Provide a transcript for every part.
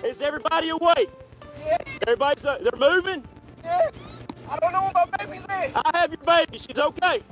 Is everybody awake? Yes. They're moving? Yes. I don't know where my baby's at. I have your baby. She's okay.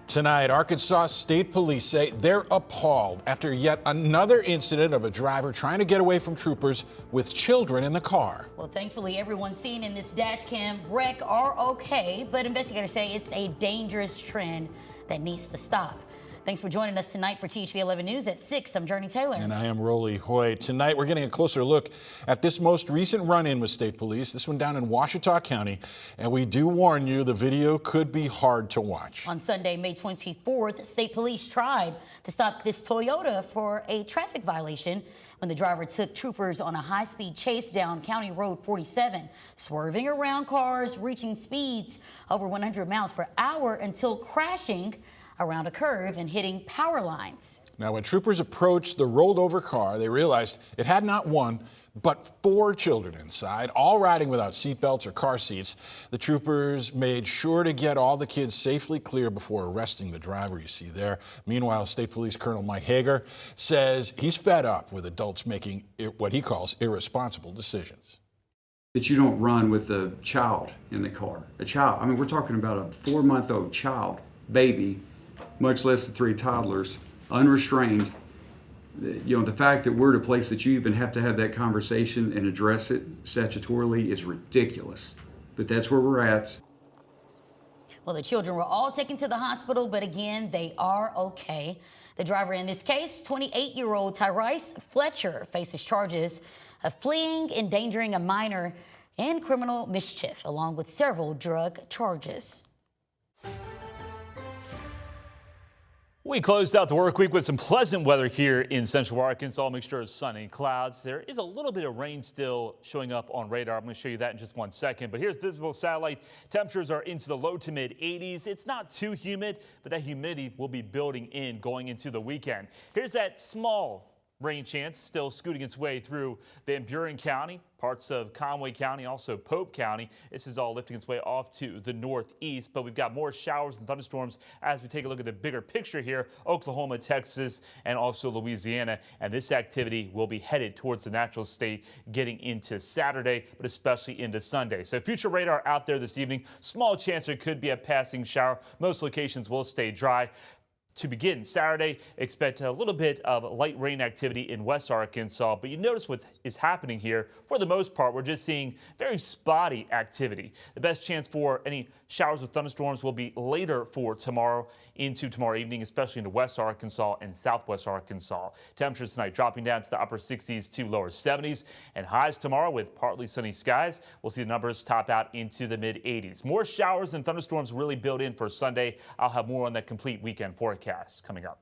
Tonight, Arkansas State Police say they're appalled after yet another incident of a driver trying to get away from troopers with children in the car. Well, thankfully, everyone seen in this dash cam wreck are okay, but investigators say it's a dangerous trend that needs to stop. Thanks for joining us tonight for THV 11 News at 6. I'm Jurnee Taylor. And I am Rolly Hoyt. Tonight, we're getting a closer look at this most recent run-in with state police, this one down in Ouachita County. And we do warn you, the video could be hard to watch. On Sunday, May 24th, state police tried to stop this Toyota for a traffic violation when the driver took troopers on a high-speed chase down County Road 47, swerving around cars, reaching speeds over 100 miles per hour until crashing around a curve and hitting power lines. Now, when troopers approached the rolled over car, they realized it had not one, but 4 children inside, all riding without seatbelts or car seats. The troopers made sure to get all the kids safely clear before arresting the driver you see there. Meanwhile, State Police Colonel Mike Hager says he's fed up with adults making what he calls irresponsible decisions. That you don't run with a child in the car. A child, I mean, we're talking about a 4-month-old child, baby, much less the 3 toddlers, unrestrained. You know, the fact that we're at a place that you even have to have that conversation and address it statutorily is ridiculous. But that's where we're at. Well, the children were all taken to the hospital, but again, they are okay. The driver in this case, 28-year-old Tyrese Fletcher, faces charges of fleeing, endangering a minor, and criminal mischief, along with several drug charges. We closed out the work week with some pleasant weather here in central Arkansas, a mixture of sun and clouds. There is a little bit of rain still showing up on radar. I'm going to show you that in just 1 second. But here's visible satellite. Temperatures are into the low to mid 80s. It's not too humid, but that humidity will be building in going into the weekend. Here's that small rain chance still scooting its way through Van Buren County, parts of Conway County, also Pope County. This is all lifting its way off to the northeast, but we've got more showers and thunderstorms as we take a look at the bigger picture here, Oklahoma, Texas, and also Louisiana. And this activity will be headed towards the natural state getting into Saturday, but especially into Sunday. So future radar out there this evening. Small chance there could be a passing shower. Most locations will stay dry. To begin Saturday, expect a little bit of light rain activity in West Arkansas, but you notice what is happening here. For the most part, we're just seeing very spotty activity. The best chance for any showers with thunderstorms will be later for tomorrow into tomorrow evening, especially into West Arkansas and Southwest Arkansas. Temperatures tonight dropping down to the upper 60s to lower 70s, and highs tomorrow with partly sunny skies. We'll see the numbers top out into the mid 80s. More showers and thunderstorms really built in for Sunday. I'll have more on that complete weekend forecast coming up.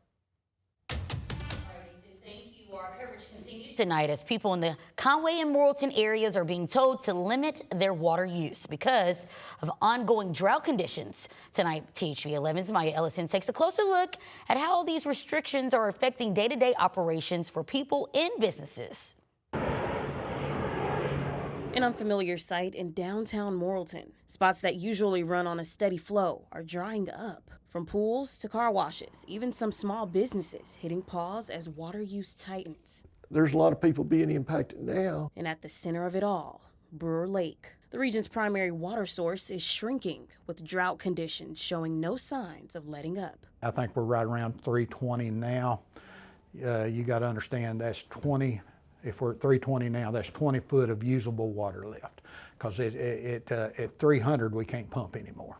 Thank you. Our coverage continues tonight as people in the Conway and Morrilton areas are being told to limit their water use because of ongoing drought conditions. Tonight, THV 11's Maya Ellison takes a closer look at how these restrictions are affecting day-to-day operations for people and businesses. An unfamiliar sight in downtown Morrilton. Spots that usually run on a steady flow are drying up. From pools to car washes, even some small businesses hitting pause as water use tightens. There's a lot of people being impacted now. And at the center of it all, Brewer Lake. The region's primary water source is shrinking, with drought conditions showing no signs of letting up. I think we're right around 320 now. You got to understand that's 20. If we're at 320 now, that's 20 foot of usable water left. Because at 300, we can't pump anymore.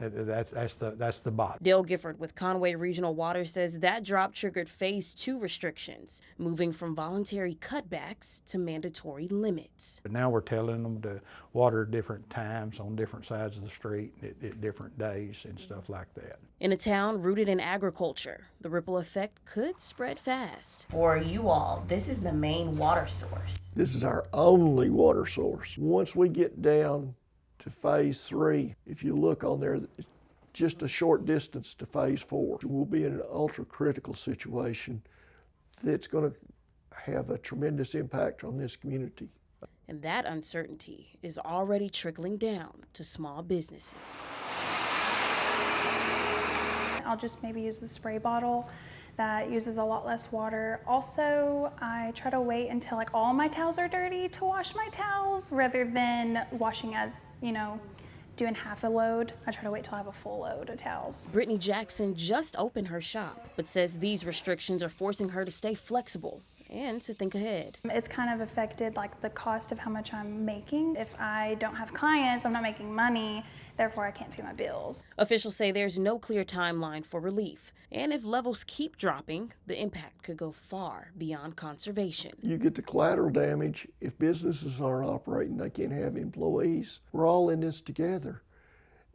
That's the bottom. Dale Gifford with Conway Regional Water says that drop triggered phase 2 restrictions, moving from voluntary cutbacks to mandatory limits. But now we're telling them to water at different times on different sides of the street at different days and stuff like that. In a town rooted in agriculture, the ripple effect could spread fast. For you all, this is the main water source. This is our only water source. Once we get down to phase 3, if you look on there, it's just a short distance to phase 4. We'll be in an ultra critical situation that's going to have a tremendous impact on this community. And that uncertainty is already trickling down to small businesses. I'll just maybe use the spray bottle that uses a lot less water. Also, I try to wait until like all my towels are dirty to wash my towels rather than washing as, you know, doing half a load. I try to wait till I have a full load of towels. Brittany Jackson just opened her shop, but says these restrictions are forcing her to stay flexible and to think ahead. It's kind of affected like the cost of how much I'm making. If I don't have clients, I'm not making money, therefore I can't pay my bills. Officials say there's no clear timeline for relief, and if levels keep dropping, the impact could go far beyond conservation. You get the collateral damage. If businesses aren't operating, they can't have employees. We're all in this together,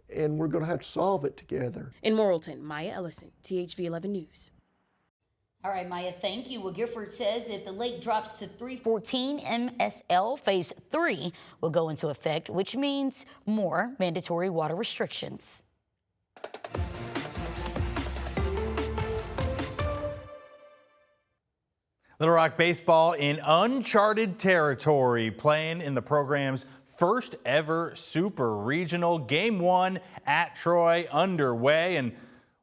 and we're going to have to solve it together. In Morrilton, Maya Ellison, THV 11 News. All right, Maya, thank you. Well, Gifford says if the lake drops to 314 MSL, phase 3 will go into effect, which means more mandatory water restrictions. Little Rock baseball in uncharted territory, playing in the program's first ever super regional. Game 1 at Troy underway, and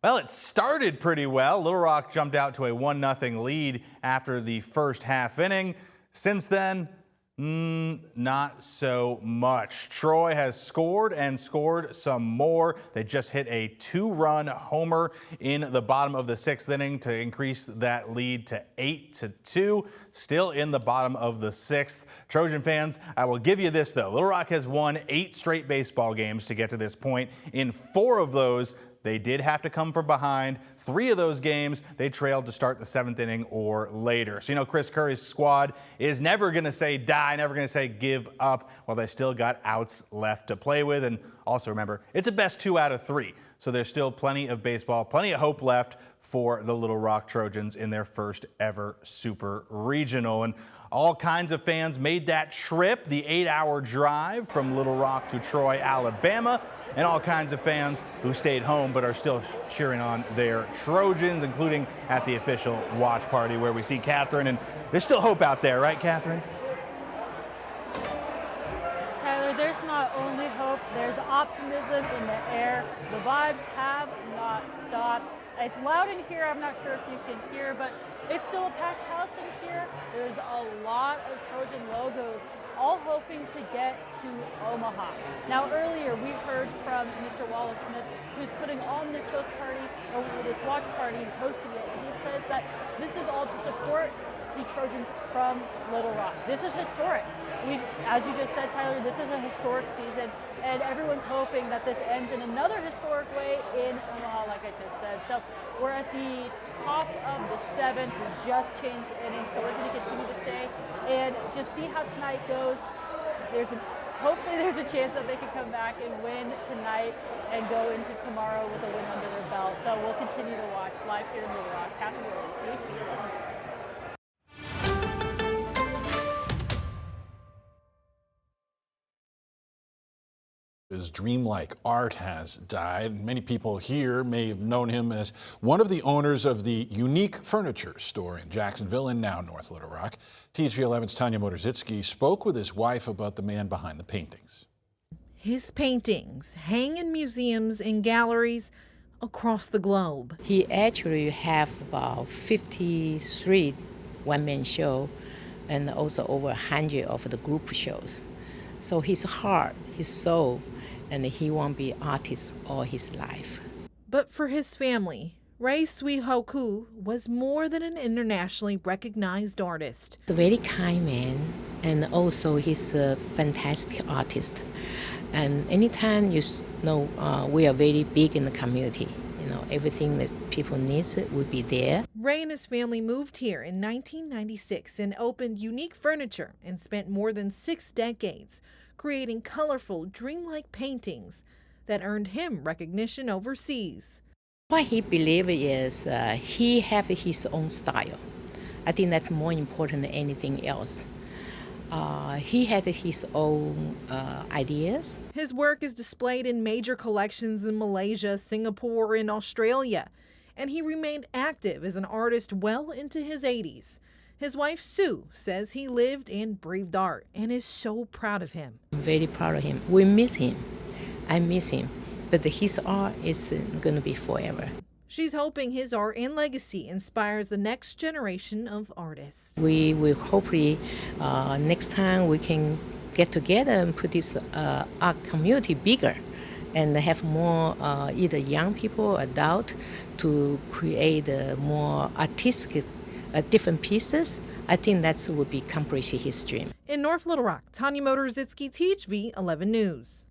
well, it started pretty well. Little Rock jumped out to a 1-0 lead after the first half inning. Since then, not so much. Troy has scored and scored some more. They just hit a 2-run homer in the bottom of the 6th inning to increase that lead to 8-2. Still in the bottom of the 6th. Trojan fans, I will give you this though. Little Rock has won 8 straight baseball games to get to this point. In 4 of those, they did have to come from behind. 3 of those games, they trailed to start the 7th inning or later. So, you know, Chris Curry's squad is never going to say die, never going to say give up, while they still got outs left to play with. And also remember, it's a best 2 out of 3. So there's still plenty of baseball, plenty of hope left for the Little Rock Trojans in their first ever super regional. And all kinds of fans made that trip, the 8-hour drive from Little Rock to Troy, Alabama, and all kinds of fans who stayed home but are still cheering on their Trojans, including at the official watch party where we see Catherine. And there's still hope out there, right, Catherine? Tyler, there's not only hope, there's optimism in the air. The vibes have not stopped. It's loud in here, I'm not sure if you can hear, but it's still a packed house in here. There's a lot of Trojan logos, all hoping to get to Omaha. Now earlier we heard from Mr. Wallace Smith, who's putting on this host party, or this watch party, he's hosting it, and he says that this is all to support the Trojans from Little Rock. This is historic. As you just said, Tyler, this is a historic season, and everyone's hoping that this ends in another historic way in Omaha, like I just said. So we're at the top of the 7th. We just changed innings, so we're going to continue to stay and just see how tonight goes. Hopefully there's a chance that they can come back and win tonight and go into tomorrow with a win under their belt. So we'll continue to watch live here in Little Rock. Catherine Williams, THV 11 News. His dreamlike art has died. Many people here may have known him as one of the owners of the Unique Furniture store in Jacksonville and now North Little Rock. THV 11's Tanya Motorzitsky spoke with his wife about the man behind the paintings. His paintings hang in museums and galleries across the globe. He actually have about 53 one-man show and also over 100 of the group shows. So his heart, his soul, and he won't be an artist all his life. But for his family, Ray Sui-Hoku was more than an internationally recognized artist. He's a very kind man, and also he's a fantastic artist. And anytime you know we are very big in the community, you know, everything that people need will be there. Ray and his family moved here in 1996 and opened Unique Furniture and spent more than 6 decades creating colorful, dreamlike paintings that earned him recognition overseas. What he believes is he has his own style. I think that's more important than anything else. He has his own ideas. His work is displayed in major collections in Malaysia, Singapore, and Australia, and he remained active as an artist well into his 80s. His wife, Sue, says he lived and breathed art and is so proud of him. I'm very proud of him. We miss him. I miss him. But his art is going to be forever. She's hoping his art and legacy inspires the next generation of artists. We will hopefully next time we can get together and put this art community bigger and have more either young people or adult to create more artistic different pieces. I think that would be accomplish his dream. In North Little Rock, Tanya Motorzitsky, THV 11 News.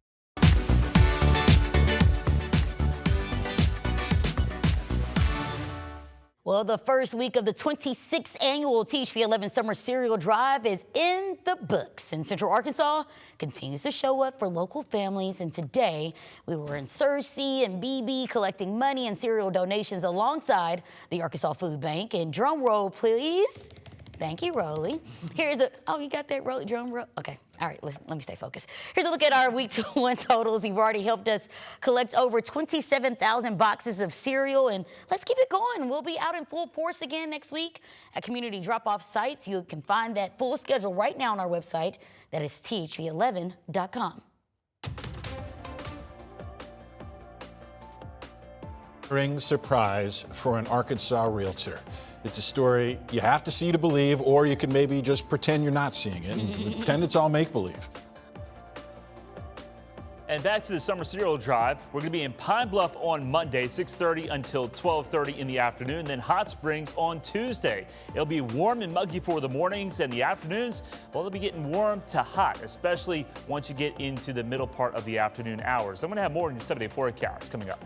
Well, the first week of the 26th annual THV 11 Summer Cereal Drive is in the books, and Central Arkansas continues to show up for local families. And today we were in Searcy and BB collecting money and cereal donations alongside the Arkansas Food Bank. And drum roll, please. Thank you, Rolly. Here's a, oh, you got that Rolly drum roll? Okay. All right, let me stay focused. Here's a look at our week 1 totals. You've already helped us collect over 27,000 boxes of cereal, and let's keep it going. We'll be out in full force again next week at community drop-off sites. You can find that full schedule right now on our website. That is thv11.com. Surprise for an Arkansas realtor. It's a story you have to see to believe, or you can maybe just pretend you're not seeing it and pretend it's all make-believe. And back to the Summer Cereal Drive. We're going to be in Pine Bluff on Monday, 6:30 until 12:30 in the afternoon. Then Hot Springs on Tuesday. It'll be warm and muggy for the mornings, and the afternoons, well, they'll be getting warm to hot, especially once you get into the middle part of the afternoon hours. I'm going to have more in your 7-day forecast coming up.